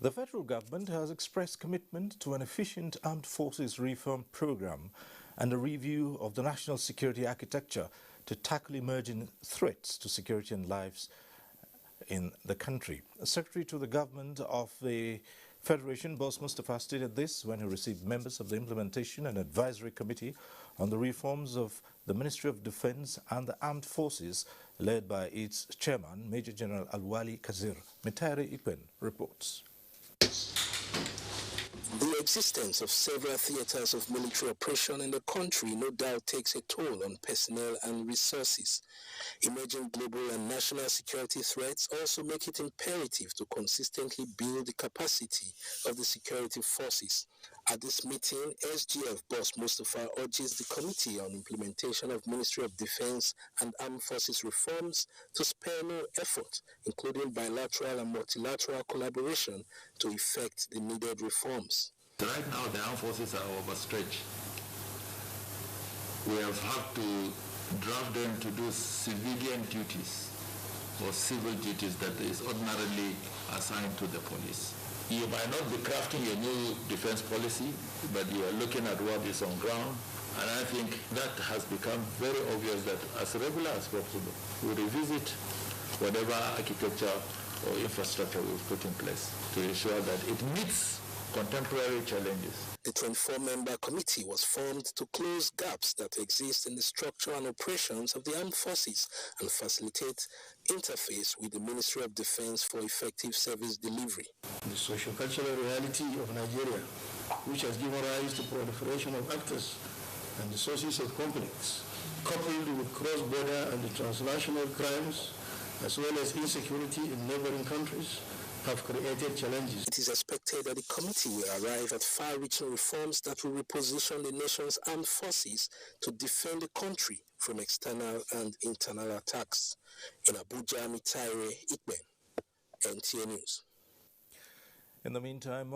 The federal government has expressed commitment to an efficient armed forces reform program and a review of the national security architecture to tackle emerging threats to security and lives in the country. Secretary to the government of the Federation, Boss Mustafa, stated this when he received members of the Implementation and Advisory Committee on the reforms of the Ministry of Defense and the Armed Forces, led by its chairman, Major General Alwali Kazir. Mitari Ikwen reports. The existence of several theaters of military operation in the country no doubt takes a toll on personnel and resources. Emerging global and national security threats also make it imperative to consistently build the capacity of the security forces. At this meeting, SGF Boss Mustafa urges the Committee on Implementation of Ministry of Defense and Armed Forces reforms to spare no effort, including bilateral and multilateral collaboration, to effect the needed reforms. Right now, the armed forces are overstretched. We have had to draft them to do civilian duties or civil duties that is ordinarily assigned to the police. You might not be crafting a new defense policy, but you are looking at what is on ground. And I think that has become very obvious that as regular as possible, we revisit whatever architecture or infrastructure we've put in place to ensure that it meets contemporary challenges. The 24-member committee was formed to close gaps that exist in the structure and operations of the armed forces and facilitate interface with the Ministry of Defense for effective service delivery. The socio-cultural reality of Nigeria, which has given rise to proliferation of actors and the sources of conflicts, coupled with cross-border and transnational crimes, as well as insecurity in neighboring countries, have created challenges. It is expected that the committee will arrive at far-reaching reforms that will reposition the nation's armed forces to defend the country from external and internal attacks. In Abuja, Mitari Ikben, NTA News. In the meantime,